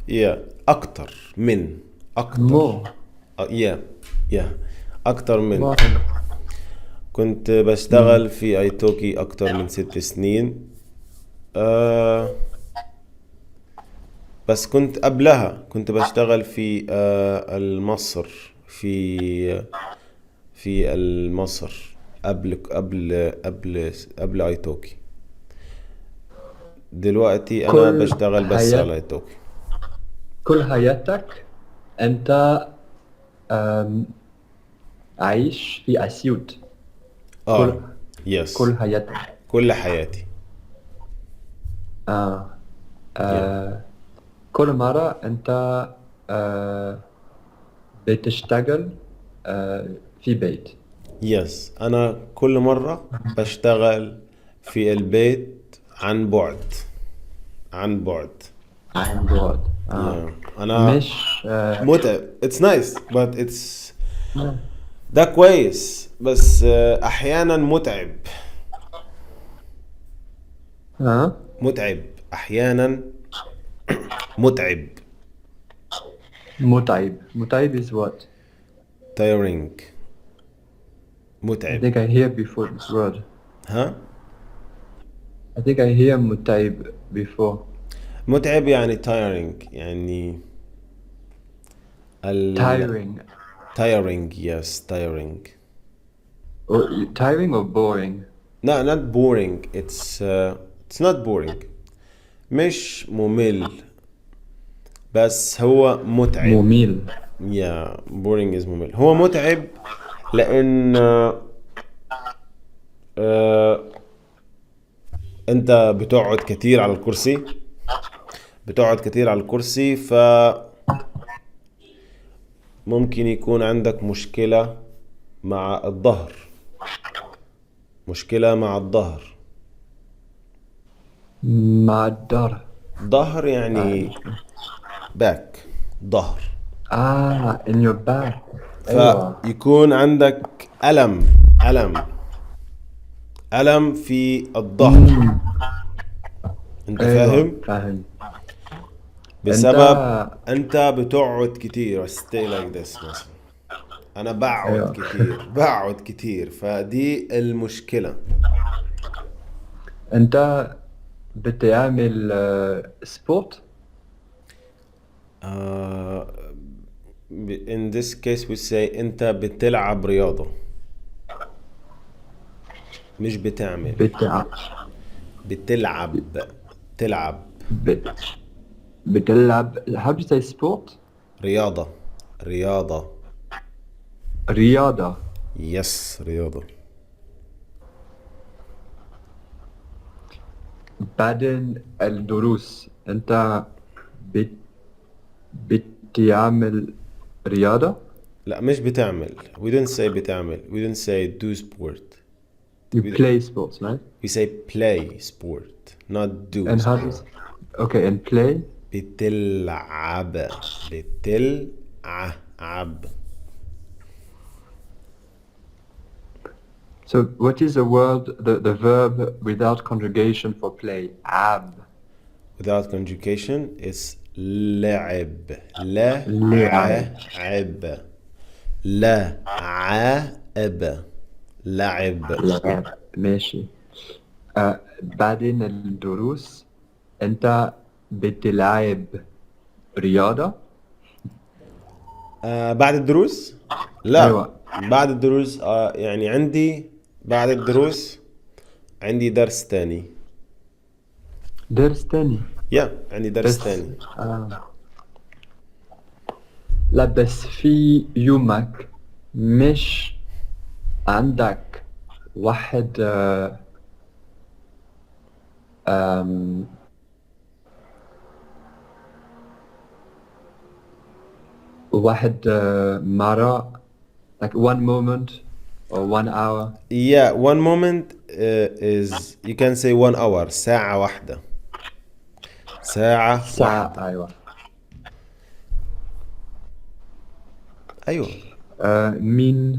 يا أكتر من أكتر more. يا يا أكتر من. Wow. كنت Mm. بشتغل في ايتوكي أكتر من 6 سنين. آه بس كنت قبلها كنت بشتغل في المصر، في في المصر، قبل ايتوكي. دلوقتي انا كل بشتغل بس على حياة ايتوكي. كل حياتك أنت أم، عايش في أسيوط. اه. كل يس. كل حياتك. كل حياتي. آه. يا كل مرة أنت آه بتشتغل في بيت. يس، انا كل مرة بشتغل في البيت عن بعد. عن بعد. عن بعد. يا انا مش متعب. it's nice but it's ده كويس، بس احيانا متعب. آه متعب احيانا. متعب. متعب. متعب is what? tiring. I متعب. think I hear before this word. ها. I think I hear متعب before. متعب يعني tiring يعني ال Tiring. tiring. Yes, tiring. Or, tiring or boring? No, not boring. It's not boring. مش ممل، بس هو متعب. ممل. يا boring is ممل. هو متعب لأن آه، أنت بتقعد كتير على الكرسي. بتقعد كتير على الكرسي، فممكن يكون عندك مشكلة مع الظهر. مشكلة مع الظهر. مع الدار. ظهر يعني مش باك. ظهر. in your back. أيوة. فيكون عندك ألم. ألم في الظهر. مم. انت فاهم؟ أيوة فاهم. أنت بسبب انت بتقعد كتير stay like this مثلا. انا بقعد أيوة. كتير بقعد كتير، فدي المشكلة. أنت بتعمل سبورت. uh, in this case we say انت بتلعب رياضة، مش بتعمل. بتع... بتلعب. تلعب. بت... بتلعب. How do you say sport? رياضة. رياضة. رياضة. يس، رياضة. بعدين الدروس أنت بت... بتعمل رياضة. لا، مش بتعمل. we don't say بتعمل. we don't say do sport. You we, play sports, right? we say play sport, not do And how do you... sport. Okay, and play. بتلعب. بتلعب. So what is the word, the verb without conjugation for play? Ab. without conjugation is لعب. لعب. لعب. لعب. لعب. لعب. ماشي. بعدين الدروس أنت بتلعب رياضة. بعد الدروس. لا، أيوة. بعد الدروس يعني عندي، بعد الدروس عندي درس تاني. درس تاني. عندي درس بس تاني. لا، بس في يومك مش عندك واحد آم، واحد مرة, like one moment or 1 hour. one moment is you can say 1 hour. ساعة واحدة. ساعة ساعة. واحدة. أيوة. أيوة. من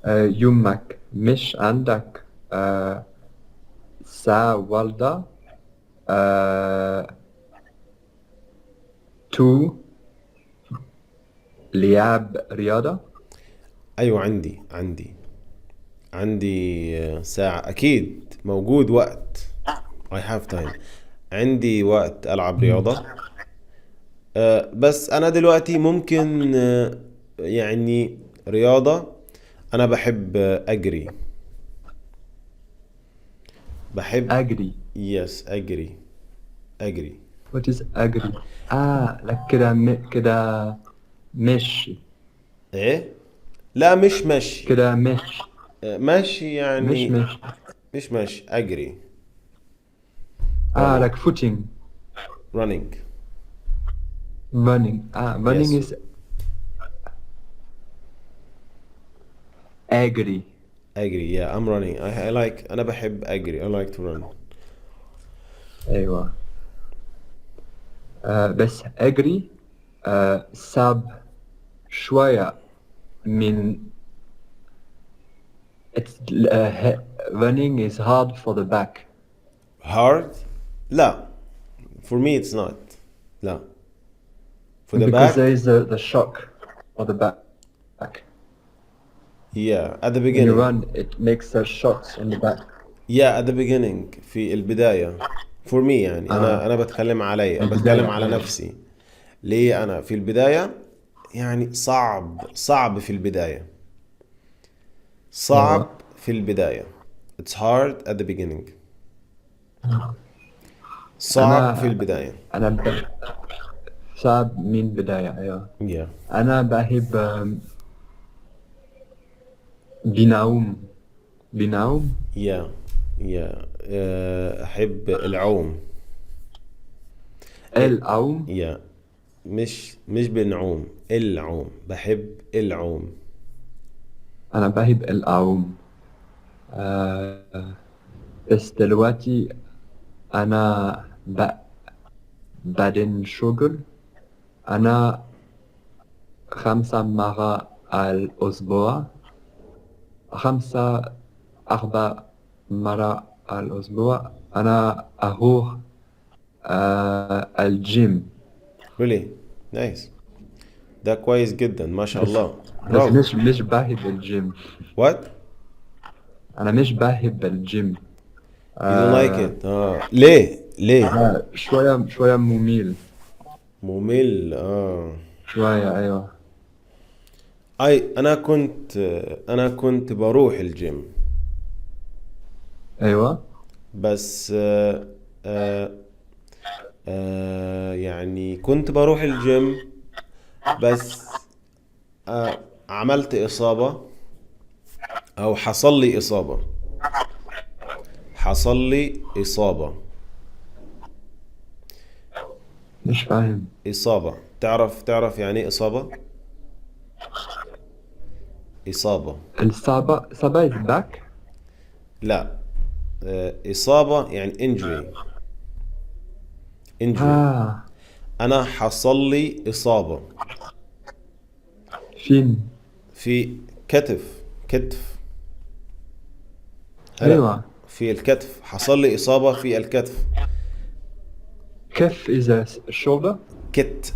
يومك مش عندك ساعة واحدة, آه، to لعب رياضة. ايوه عندي ساعة اكيد موجود وقت. I have time. عندي وقت العب رياضة. بس انا دلوقتي ممكن يعني رياضة. انا بحب اجري. بحب. أجري. يس اجري. What is أجري؟ لك كده مشي. ايه؟ لا مش مشي. كده مشي. ماشي مش يعني. مشي. مش ماشي اجري. running. like footing. running. Running. Running Yes. is أجري. اجري. yeah I'm running. I like. انا بحب اجري. I like to run. أيوة. بس أجري صعب شوية من running is hard for the back. hard. لا. for me it's not. لا. for the Because back. there is the shock for the back. yeah at the When you beginning. run, it makes the shocks on the back. yeah at the beginning في البداية. for me يعني أنا بتكلم علي. البداية. بتكلم على نفسي. ليه أنا في البداية يعني صعب في البداية. صعب أيوة. في البداية. it's hard at the beginning. صعب في البداية. أنا صعب من بداية. أيوة. yeah أنا بحب بنعوم. yeah أحب العوم. العوم. yeah مش بنعوم. العوم. بحب العوم. أنا بحب العوم. بس دلوقتي أنا بعدين شغل. أنا 5 مرات على الأسبوع. 4 مرات على الأسبوع أنا أروح الجيم. really nice. ده كويس جدا ما شاء الله. بس برافو. مش بحب الجيم. what أنا مش بحب الجيم. you don't like it. ليه شوية ممل. ممل. شوية. أيوة. انا كنت بروح الجيم. أيوة. بس يعني كنت بروح الجيم. بس عملت إصابة أو حصل لي إصابة. مش فاهم. إصابة. تعرف يعني إيه إصابة؟ إصابة. الصعبة is back. لا. إصابة يعني injury. أنا حصل لي إصابة فين؟ في كتف. أيوة. في الكتف. حصل لي إصابة في الكتف. كف is a shoulder. كتف.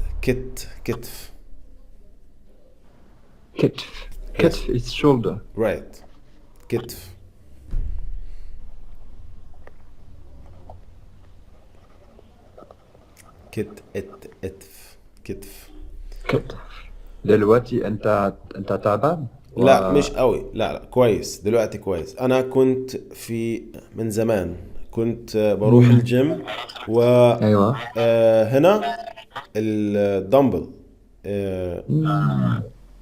كتف is shoulder. right. كتف. كتف. دلوقتي أنت تعبان؟ لا مش قوي. لا كويس دلوقتي كويس. انا كنت من زمان كنت بروح الجيم و أيوة. هنا الدمبل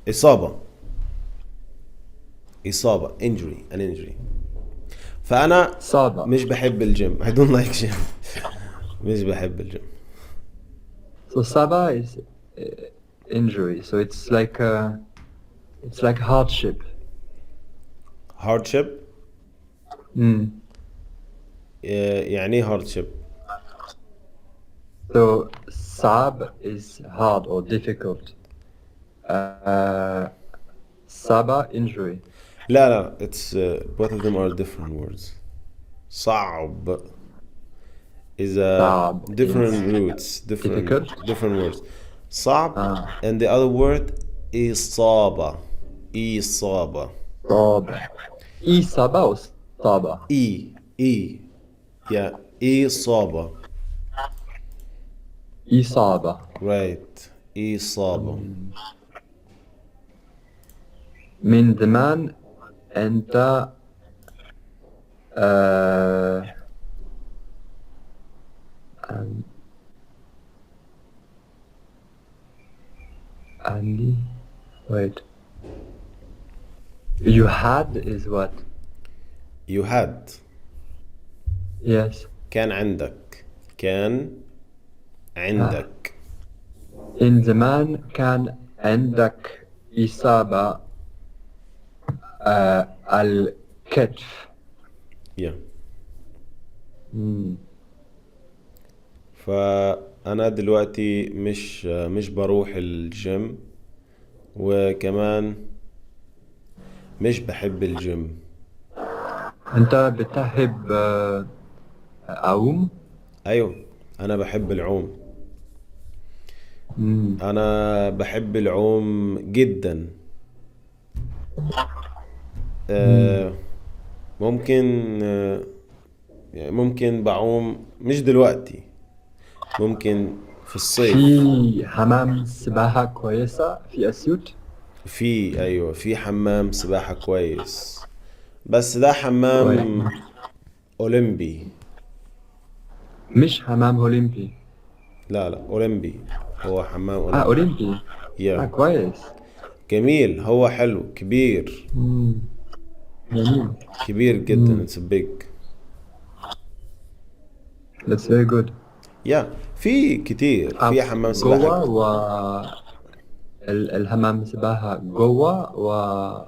إصابة an injury. فأنا صعبة. مش بحب الجيم. I don't like gym. مش بحب الجيم. So صعبة is injury. So it's like hardship. يعني hardship. So صعب is hard or difficult. صعبة injury. لا it's both of them are different words. صعب is a صعب different is roots, different difficult. words. صعب. and the other word إصابة. إصابة. صابة. إصابة أو صابة؟ إي يا إصابة. إصابة. right. إصابة. من زمان أنت آه عن- عندي wait you had is what? you had. Yes. كان عندك. كان عندك. إن زمان كان عندك إصابة الكتف. yeah. مم. فأنا دلوقتي مش بروح الجيم، وكمان مش بحب الجيم. أنت بتحب أعوم؟ أيوة، أنا بحب العوم. مم. أنا بحب العوم جدا. ممكن يعني ممكن بعوم، مش دلوقتي، ممكن في الصيف. في حمام سباحة كويسة في أسيوط؟ أيوة، في حمام سباحة كويس، بس ده حمام كويس. أولمبي. مش حمام أولمبي. لا أولمبي، هو حمام أولمبي. أولمبي. يا كويس. جميل، هو حلو، كبير. جميل. كبير جدا. it's big. That's very good. يا في كتير، في حمام سباحة جوا الحمام سباحة جوا